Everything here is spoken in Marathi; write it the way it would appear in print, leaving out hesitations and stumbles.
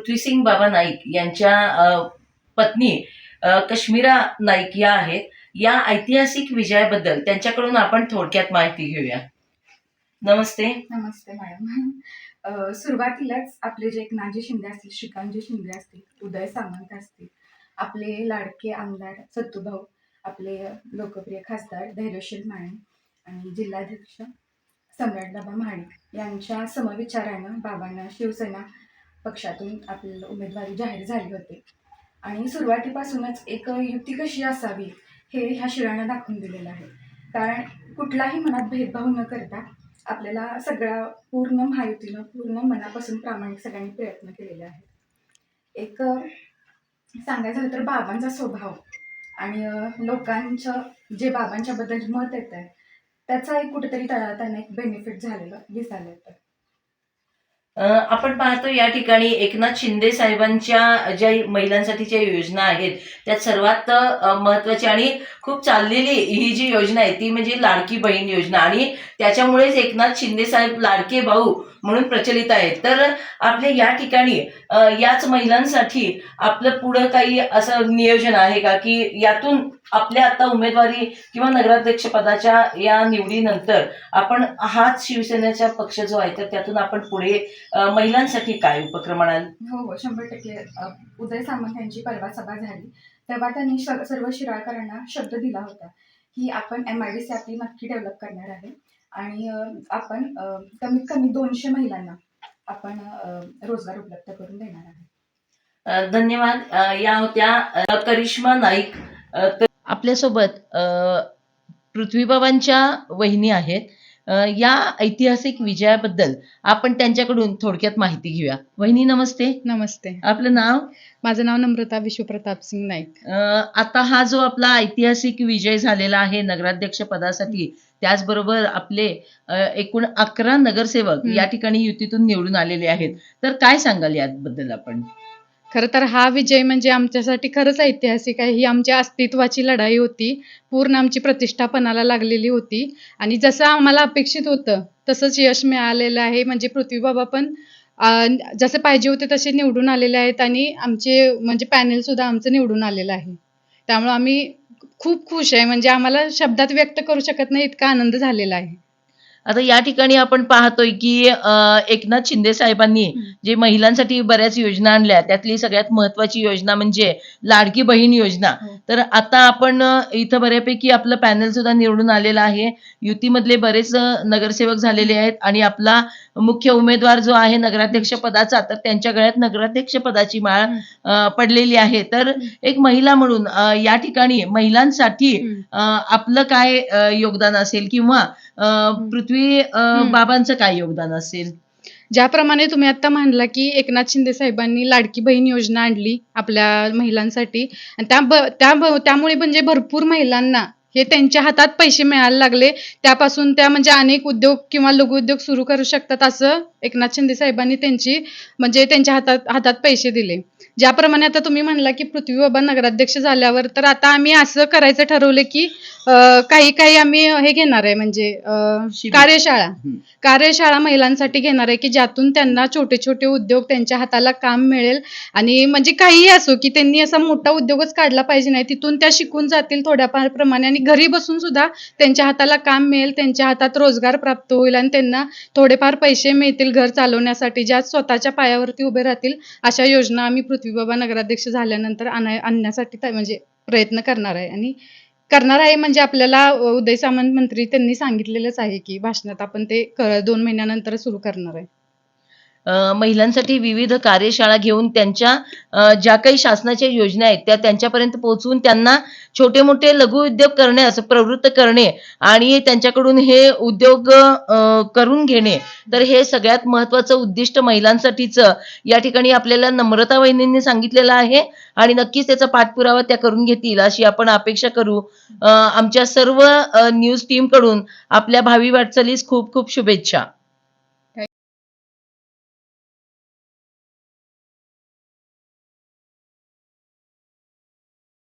पृथ्वीसिंग बाबा नाईक यांच्या पत्नी कश्मीरा नाईक या आहेत. या ऐतिहासिक विजयाबद्दल त्यांच्याकडून आपण थोडक्यात माहिती घेऊया. नमस्ते. नमस्ते मॅडम. सुरुवातीलाच आपले जे एकनाथजी शिंदे असतील, श्रीकांतजी शिंदे असतील, उदय सामंत असतील, आपले लाडके आमदार सत्तूभाऊ, आपले लोकप्रिय खासदार धैर्यशील माने आणि जिल्हाध्यक्ष सम्राटबाबा महाडिक यांच्या समविचारानं बाबांना शिवसेना पक्षातून आपल्याला उमेदवारी जाहीर झाली होती. आणि सुरुवातीपासूनच एक युती कशी असावी हे ह्या शिरानं दाखवून दिलेलं आहे. कारण कुठलाही मनात भेदभाव न करता आपल्याला सगळ्या पूर्ण महायुतीनं पूर्ण मनापासून प्रामाणिक सगळ्यांनी प्रयत्न केलेले आहेत. एक सांगायचं झालं तर बाबांचा स्वभाव आणि लोकांचं जे बाबांच्याबद्दल मत येत आहे त्याचा एक कुठेतरी त्यांना एक बेनिफिट झालेलं दिसायला येतं. आपण पाहतो या ठिकाणी एकनाथ शिंदे साहेबांच्या ज्या महिलांसाठीच्या योजना आहेत त्यात सर्वात महत्वाची आणि खूप चाललेली ही जी योजना आहे ती म्हणजे लाडकी बहीण योजना, आणि त्याच्यामुळेच एकनाथ शिंदे साहेब लाडके भाऊ म्हणून प्रचलित आहेत. तर आपल्या या ठिकाणी याच महिलांसाठी आपलं पुढं काही असं नियोजन आहे का की यातून आपल्या आता उमेदवारी किंवा नगराध्यक्ष पदाच्या या निवडीनंतर आपण हाच शिवसेनेचा पक्ष जो आहे तर त्यातून आपण पुढे महिलांसाठी काय उपक्रम आणाल? हो 100%. उदय सामंत यांची परवा सभा झाली तेव्हा त्यांनी सर्व शिराळकरांना शब्द दिला होता की आपण MIDC आपली नक्की डेव्हलप करणार आहे आणि आपण कमीत कमी 200 महिलांना आपण रोजगार उपलब्ध करून देणार आहे. धन्यवाद. या होत्या करिश्मा नाईक. आपल्यासोबत पृथ्वीबाबांच्या वहिनी आहेत. या ऐतिहासिक विजयाबद्दल आपण त्यांच्याकडून थोडक्यात माहिती घेऊया. वहिनी नमस्ते. नमस्ते. आपलं नाव? माझं नाव नम्रता विश्वप्रताप सिंग नाईक. आता हा जो आपला ऐतिहासिक विजय झालेला आहे नगराध्यक्ष पदासाठी, त्याचबरोबर आपले एकूण 11 नगरसेवक या ठिकाणी युतीतून निवडून आलेले आहेत, तर काय सांगाल याबद्दल आपण? खरं तर हा विजय म्हणजे आमच्यासाठी खरंच ऐतिहासिक आहे. ही आमच्या अस्तित्वाची लढाई होती. पूर्ण आमची प्रतिष्ठा पणाला लागलेली होती आणि जसं आम्हाला अपेक्षित होतं तसंच यश मिळालेलं आहे. म्हणजे पृथ्वीबाबा पण जसे पाहिजे होते तसे निवडून आलेले आहेत आणि आमचे म्हणजे पॅनेल सुद्धा आमचं निवडून आलेलं आहे. त्यामुळे आम्ही खूप खुश आहे. म्हणजे आम्हाला शब्दात व्यक्त करू शकत नाही इतका आनंद झालेला आहे. आता या ठिकाणी आपण पाहतोय की एकनाथ शिंदे साहेबांनी जे महिलांसाठी बऱ्याच योजना आणल्या त्यातली सगळ्यात महत्वाची योजना म्हणजे लाडकी बहीण योजना. तर आता आपण इथं बऱ्यापैकी आपलं पॅनल सुद्धा निवडून आलेलं आहे. युतीमधले बरेच नगरसेवक झालेले आहेत आणि आपला मुख्य उमेदवार जो आहे नगराध्यक्ष पदाचा, तर त्यांच्या गळ्यात नगराध्यक्ष पदाची माळ पडलेली आहे. तर एक महिला म्हणून या ठिकाणी महिलांसाठी आपलं काय योगदान असेल किंवा पृथ्वी बाबांचं काय योगदान असेल? ज्याप्रमाणे तुम्ही आता म्हणला की एकनाथ शिंदे साहेबांनी लाडकी बहीण योजना आणली आपल्या महिलांसाठी आणि त्यामुळे म्हणजे भरपूर महिलांना हे त्यांच्या हातात पैसे मिळायला लागले. त्यापासून त्या म्हणजे अनेक उद्योग किंवा लघु उद्योग सुरू करू शकतात असं एकनाथ शिंदे साहेबांनी त्यांच्या हातात पैसे दिले. ज्याप्रमाणे आता तुम्ही म्हणला की पृथ्वीबाबा नगराध्यक्ष झाल्यावर तर आता आम्ही असं करायचं ठरवलं की काही आम्ही हे घेणार आहे म्हणजे कार्यशाळा महिलांसाठी घेणार आहे की ज्यातून त्यांना छोटे छोटे उद्योग त्यांच्या हाताला काम मिळेल आणि म्हणजे काहीही असो की त्यांनी असा मोठा उद्योगच काढला पाहिजे नाही, तिथून त्या शिकून जातील थोड्याफार प्रमाणे आणि घरी बसून सुद्धा त्यांच्या हाताला काम मिळेल, त्यांच्या हातात रोजगार प्राप्त होईल आणि त्यांना थोडेफार पैसे मिळतील घर चालवण्यासाठी, ज्या स्वतःच्या पायावरती उभे राहतील. अशा योजना आम्ही पृथ्वीबाबा नगराध्यक्ष झाल्यानंतर आणण्यासाठी म्हणजे प्रयत्न करणार आहे. म्हणजे आपल्याला उदय सामंत मंत्री त्यांनी सांगितलेलंच आहे की भाषणात आपण ते 2 महिन्यानंतर सुरू करणार आहे. महिलांसाठी विविध कार्यशाळा घेऊन त्यांच्या ज्या काही शासनाच्या योजना आहेत त्या त्यांच्यापर्यंत पोहोचवून त्यांना छोटे मोठे लघु उद्योग करण्यास प्रवृत्त करणे आणि त्यांच्याकडून हे उद्योग करून घेणे, तर हे सगळ्यात महत्वाचं उद्दिष्ट महिलांसाठीचं या ठिकाणी आपल्याला नम्रता वहिनींनी सांगितलेलं आहे आणि नक्कीच त्याचा पाठपुरावा त्या करून घेतील अशी आपण अपेक्षा करू. आमच्या सर्व न्यूज टीम कडून आपल्या भावी वाटचालीस खूप खूप शुभेच्छा.